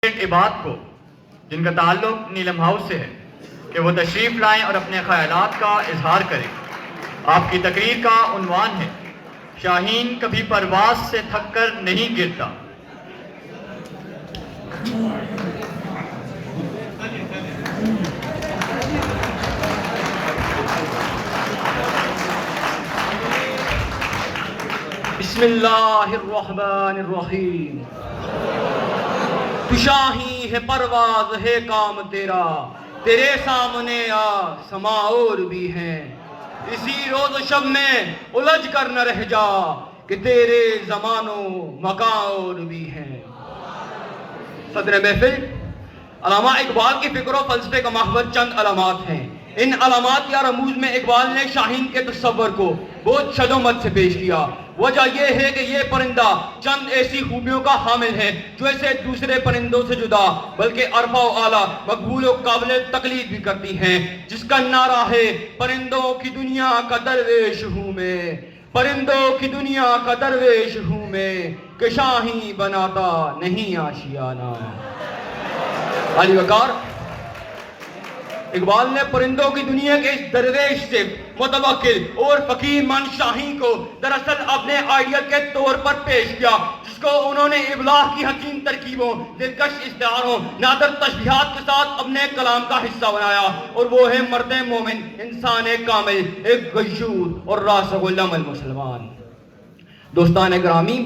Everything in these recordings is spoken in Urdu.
عباد کو جن کا تعلق نیلم ہاؤس سے ہے کہ وہ تشریف لائیں اور اپنے خیالات کا اظہار کریں۔ آپ کی تقریر کا عنوان ہے شاہین کبھی پرواز سے تھک کر نہیں گرتا۔ بسم اللہ الرحمن الرحیم۔ تو شاہی ہے پرواز ہے کام تیرا، تیرے سامنے آسماں اور بھی ہیں، اسی روز و شب میں الجھ کر نہ رہ جا کہ تیرے زمان و مکان اور بھی ہیں۔ صدر محفل، علامہ اقبال کی فکر و فلسفے کا محور چند علامات ہیں۔ ان علامات یا رموز میں اقبال نے شاہین کے تصور کو بہت شد و مت سے پیش کیا۔ وجہ یہ ہے کہ یہ پرندہ چند ایسی خوبیوں کا حامل ہے جو اسے دوسرے پرندوں سے جدا بلکہ عرفہ و اعلیٰ، مقبول و قابل تقلید بھی کرتی ہیں، جس کا نعرہ ہے پرندوں کی دنیا کا درویش ہوں میں، پرندوں کی دنیا کا درویش ہوں میں، کہ شاہین بناتا نہیں آشیانہ۔ علی وقار، اقبال نے پرندوں کی دنیا کے اس درویش سے متوکل اور فقیر من شاہین کو دراصل اپنے آئیڈیل کے طور پر پیش کیا، جس کو انہوں نے ابلاغ کی حسین ترکیبوں، دلکش استعاروں، نادر تشبیہات کے ساتھ اپنے کلام کا حصہ بنایا، اور وہ ہے مرد مومن، انسان کامل، ایک غیور اور راسخ العمل مسلمان۔ دوستان گرامی،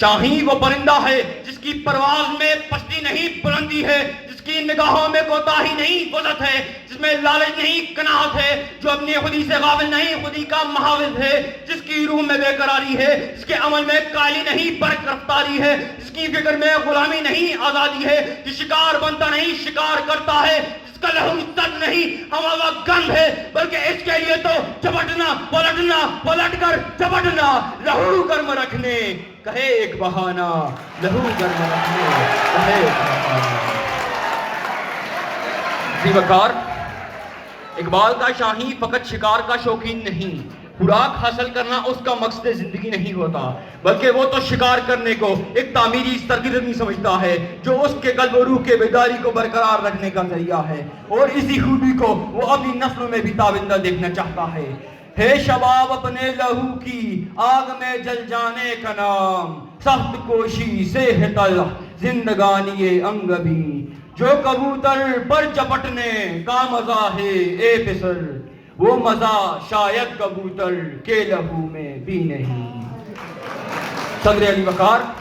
شاہین وہ پرندہ ہے جس کی پرواز میں پستی نہیں بلندی ہے، جس کی نگاہوں میں کوتاہی نہیں وسعت ہے، جس میں لالچ نہیں قناعت ہے، جو اپنی خودی سے غافل نہیں خودی کا محافظ ہے، جس کی روح میں بے قراری ہے، جس کے عمل میں قائلی نہیں برق رفتاری ہے، جس کی فکر میں غلامی نہیں آزادی ہے، جس شکار بنتا نہیں شکار کرتا ہے، جس کا لہو سد نہیں ہوا گند ہے، بلکہ اس کے لیے تو چپٹنا پلٹنا پلٹ کر چپٹنا، لہو گرم رکھنے کہے ایک بہانہ، لہو گرم رکھنے کہے ایک بہانہ۔ وقار، اقبال کا شاہین فقط شکار کا شوقین نہیں، خوراک حاصل کرنا اس کا مقصد زندگی نہیں ہوتا، بلکہ وہ تو شکار کرنے کو ایک تعمیری سرگرمی سمجھتا ہے جو اس کے قلب و روح کے بیداری کو برقرار رکھنے کا ذریعہ ہے، اور اسی خوبی کو وہ اپنی نسلوں میں بھی تابندہ دیکھنا چاہتا ہے شباب اپنے لہو کی آگ میں جل جانے کا نام، سخت کوشی سے ہے تلخ زندگانی انگبی، جو کبوتر پر چپٹنے کا مزہ ہے اے پسر، وہ مزہ شاید کبوتر کے لہو میں بھی نہیں۔ صدر علی وقار،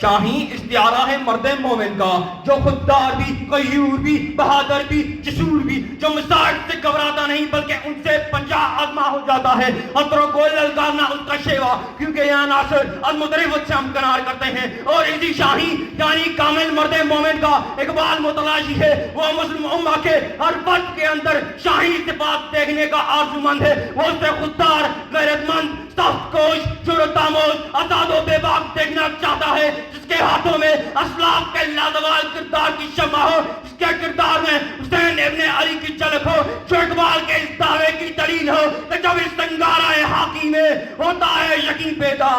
شاہین استعارہ ہے مرد مومن کا جو خوددار بھی، غیور بھی، بہادر بھی، جسور بھی، جو مسائل سے گھبراتا نہیں بلکہ ان سے پنجہ آزما ہو جاتا ہے، خطروں کو للکارنا اس کا شیوا، کیونکہ یہاں ناصر المدرفت سے ہم کنار کرتے ہیں، اور اسی شاہین یعنی کامل مرد مومن کا اقبال متلاشی ہے۔ وہ مسلم امہ کے ہر فرد کے اندر شاہین صفات دیکھنے کا آرزومند ہے، وہ اس سے خوددار، غیرت مند، سخت کوش، جرأت آموز، آزاد و بے باک دیکھنا چاہتا ہے، جس کے ہاتھوں میں اسلاف کے لازوال کردار کی شمع ہو، جس کے کردار میں حسین ابن علی کی جھلک ہو، جو اقبال کے اس دعوے کی دلیل ہو کہ جب اس سنگارہ حاکی میں ہوتا ہے یقین پیدا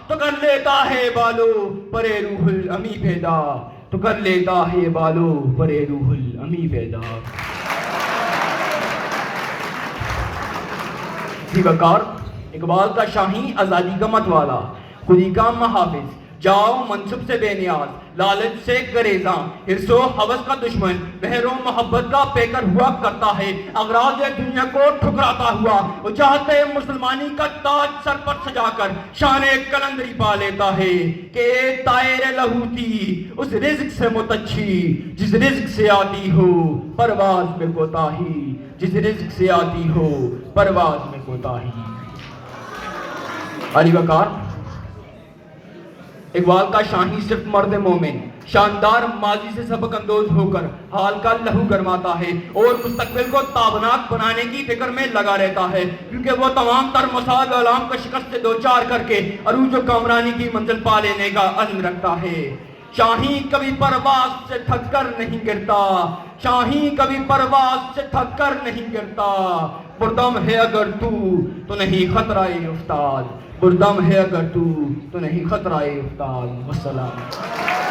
تو کر لیتا ہے بالو پرے روح الامی پیدا، تو کر لیتا ہے بالو پرے روح الامی پیدا۔ وقار، اقبال کا شاہین آزادی کا مت والا، خودی کا محافظ، جاؤ منصب سے بے نیاز، لالچ سے گریزاں، حرص و ہوس کا دشمن، بحر و محبت کا پیکر ہوا کرتا ہے، اغراض دنیا کو ٹھکراتا ہوا وہ چاہتے مسلمانی کا تاج سر پر سجا کر شان کلندری پا لیتا ہے، کہ طائر لہوتی اس رزق سے متچھی جس رزق سے آتی ہو پرواز میں کوتاہی، جس رزق سے آتی ہو پرواز میں کوتاہی۔ علی وقار، اقبال کا شاہین صرف مرد مومن شاندار ماضی سے سبق اندوز ہو کر حال کا لہو گرماتا ہے اور مستقبل کو تابناک بنانے کی فکر میں لگا رہتا ہے، کیونکہ وہ تمام تر مسائل و علام کا شکست سے دوچار کر کے عروج و کامرانی کی منزل پا لینے کا عزم رکھتا ہے۔ شاہین کبھی پرواز سے تھک کر نہیں گرتا، شاہین کبھی پرواز سے تھک کر نہیں گرتا، پردم ہے اگر تو نہیں خطرہ افتاد، پردم ہے اگر تو نہیں خطرہ افتاد۔ والسلام۔